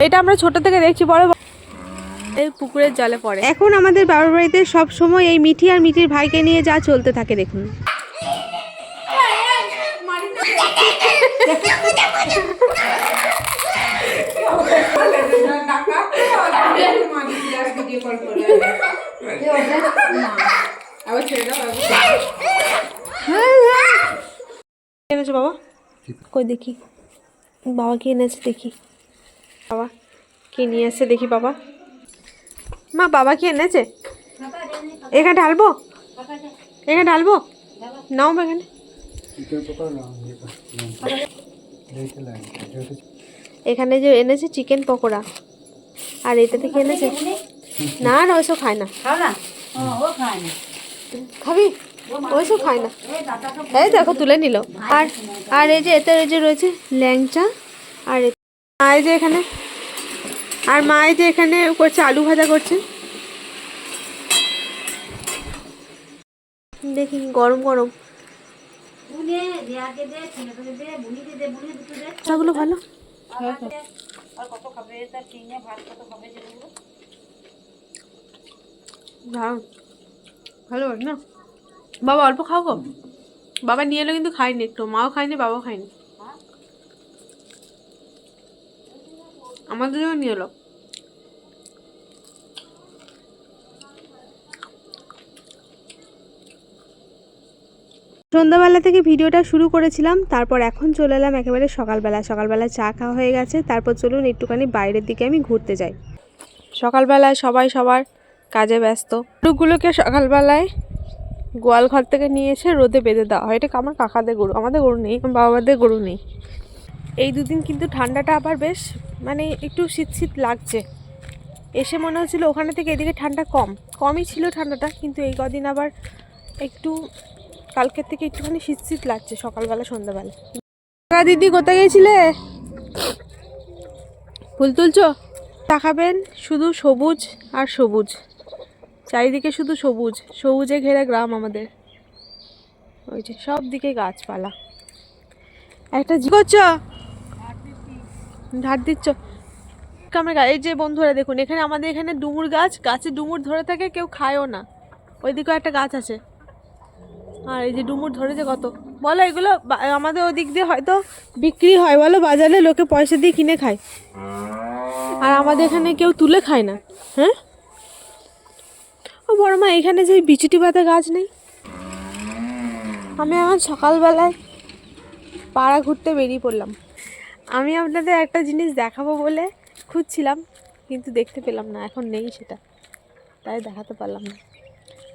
এটা আমরা ছোট থেকে দেখছি, বড় এই পুকুরের জলে পড়ে। এখন আমাদের বাবার বাড়িতে সব সময় এই মিঠি আর মিঠির ভাইকে নিয়ে যা চলতে থাকে দেখুন। এনেছো বাবা? কই দেখি বাবা কি এনেছে, দেখি বাবা কি নিয়ে এসছে, দেখি বাবা। মা বাবা কি এনেছে? এখানে ঢালবো, এখানে ঢালবো, নাও এখানে। এখানে যে এনেছে চিকেন পকোড়া, আর এটা থেকে এনেছে না না ওইসব খায় না। খাবি? ওইসব খায় না। এই দেখো তুলে নিল। আর আর এই যে এতে এই যে রয়েছে ল্যাংচা, আর মা এই যে এখানে, আর মা এই যে এখানে করছে আলু ভাজা করছে। দেখি গরম গরম গুলো ভালো। ভালো না বাবা, অল্প খাও গো। বাবা নিয়ে এলো কিন্তু খাইনি, একটু মাও খায়নি বাবাও খায়নি, আমাদের জন্য নিয়ে এলো। সন্ধ্যাবেলা থেকে ভিডিওটা শুরু করেছিলাম, তারপর এখন চলে এলাম একেবারে সকালবেলা চা খাওয়া হয়ে গেছে। তারপর চলুন একটুখানি বাইরের দিকে আমি ঘুরতে যাই। সকালবেলায় সবাই সবার কাজে ব্যস্ত। গরুগুলোকে সকালবেলায় গোয়াল ঘর থেকে নিয়ে এসে রোদে বেঁধে দেওয়া হয়। এটা আমার কাকাদের গরু, আমাদের গরু নেই, বাবাদের গরু নেই। এই দুদিন কিন্তু ঠান্ডাটা আবার বেশ মানে একটু শীত শীত লাগছে। এসে মনে হচ্ছিলো ওখানে থেকে এদিকে ঠান্ডা কমই ছিল ঠান্ডাটা, কিন্তু এই কদিন আবার একটু কালকের থেকে একটুখানি শীত শীত লাগছে সকালবেলা সন্ধ্যাবেলা। দিদি কোথায় গিয়েছিলে? ফুল তুলছো? তাকাবেন শুধু সবুজ আর সবুজ, চারিদিকে শুধু সবুজ, সবুজে ঘেরা গ্রাম আমাদের। ওই যে সব দিকে গাছপালা। একটা করছো ঝাড় দিচ্ছ আমরা। এই যে বন্ধুরা দেখুন, এখানে আমাদের এখানে ডুমুর গাছ, গাছে ডুমুর ধরে থাকে, কেউ খায়ও না। ওইদিকেও একটা গাছ আছে, আর এই যে ডুমুর ধরেছে কত। বলো এগুলো আমাদের ওদিক দিয়ে হয়তো বিক্রি হয়, বলো বাজারে লোকে পয়সা দিয়ে কিনে খায়, আর আমাদের এখানে কেউ তুলে খায় না। হ্যাঁ ও বড় মা, এখানে যে বিচুটি পাতা গাছ নেই? আমি এখন সকালবেলায় পাড়া ঘুরতে বেরিয়ে পড়লাম। আমি আপনাদের একটা জিনিস দেখাবো বলে খুঁজছিলাম, কিন্তু দেখতে পেলাম না, এখন নেই সেটা, তাই দেখাতে পারলাম না।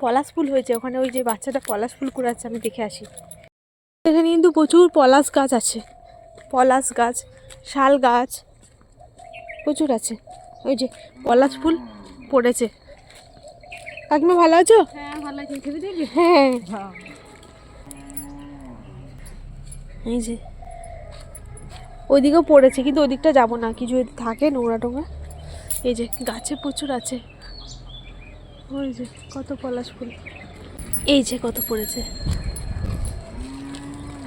পলাশ ফুল হয়েছে ওখানে, ওই যে বাচ্চাটা পলাশ ফুল কুড়াচ্ছে, আমি দেখে আসি। এখানে কিন্তু প্রচুর পলাশ গাছ আছে, পলাশ গাছ, শাল গাছ প্রচুর আছে। ওই যে পলাশ ফুল পড়েছে। কাকিমা ভালো আছো? হ্যাঁ ভালো আছি। হ্যাঁ এই যে ওইদিকেও পড়েছে, কিন্তু ওইদিকটা যাবো না, কিছু যদি থাকে নোংরা টোংরা। এই যে গাছে প্রচুর আছে, ওই যে কত পলাশ ফুল, এই যে কত পড়েছে,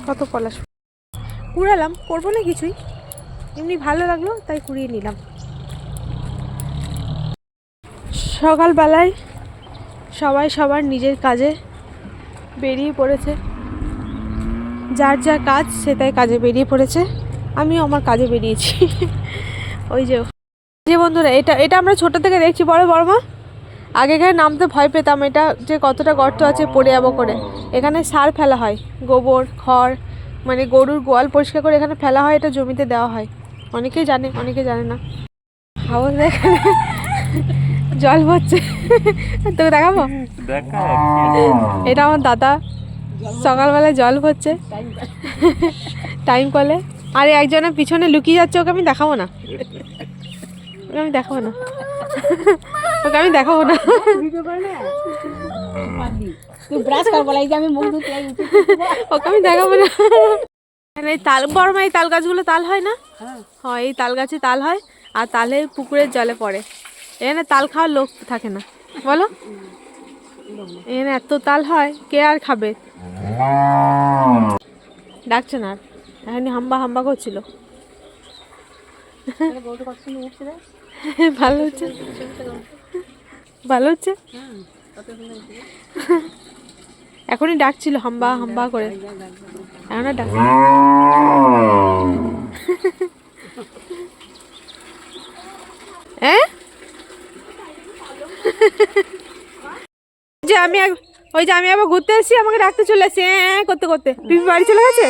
কত পলাশ ফুল। কুড়ালাম, করবো না কিছুই, এমনি ভালো লাগলো তাই কুড়িয়ে নিলাম। সকালবেলায় সবাই সবার নিজের কাজে বেরিয়ে পড়েছে, যার যা কাজ সে তাই কাজে বেরিয়ে পড়েছে, আমিও আমার কাজে বেরিয়েছি। ওই যে যে বন্ধুরা, এটা এটা আমরা ছোট থেকে দেখছি, বড় মা আগেকার নামতে ভয় পেতাম, এটা যে কতটা গর্ত আছে পড়ে যাবো করে। এখানে সার ফেলা হয়, গোবর খড়, মানে গরুর গোয়াল পরিষ্কার করে এখানে ফেলা হয়, এটা জমিতে দেওয়া হয়। অনেকেই জানে, অনেকে জানে না। হাওয়া এখানে জল পড়ছে, তোকে দেখাবো। এটা আমার দাদা সকালবেলায় জল পড়ছে টাইম কলে, আর একজনের পিছনে লুকিয়ে যাচ্ছে, ওকে আমি দেখাবো না, ওকে আমি দেখাবো না, ওকে আমি দেখাবো না। ওকে আমি দেখাবো না। এই তাল বড় মা, এই তাল গাছগুলো তাল হয় না? হয়, এই তাল গাছে তাল হয়, আর তালে পুকুরের জলে পড়ে। এখানে তাল খাওয়ার লোক থাকে না, বলো? এখানে এত তাল হয়, কে আর খাবে? ডাকছে না, আর এখানে হাম্বা হাম্বা করছিল। ভালো হচ্ছে, ভালো হচ্ছে। এখনই ডাকছিল হাম্বা হাম্বা করে, এখন আর ডাক যে আমি ওই যে আমি আবার ঘুরতে এসেছি, আমাকে ডাকতে চলে এসেছি করতে করতে। পিপি বাড়ি চলে গেছে।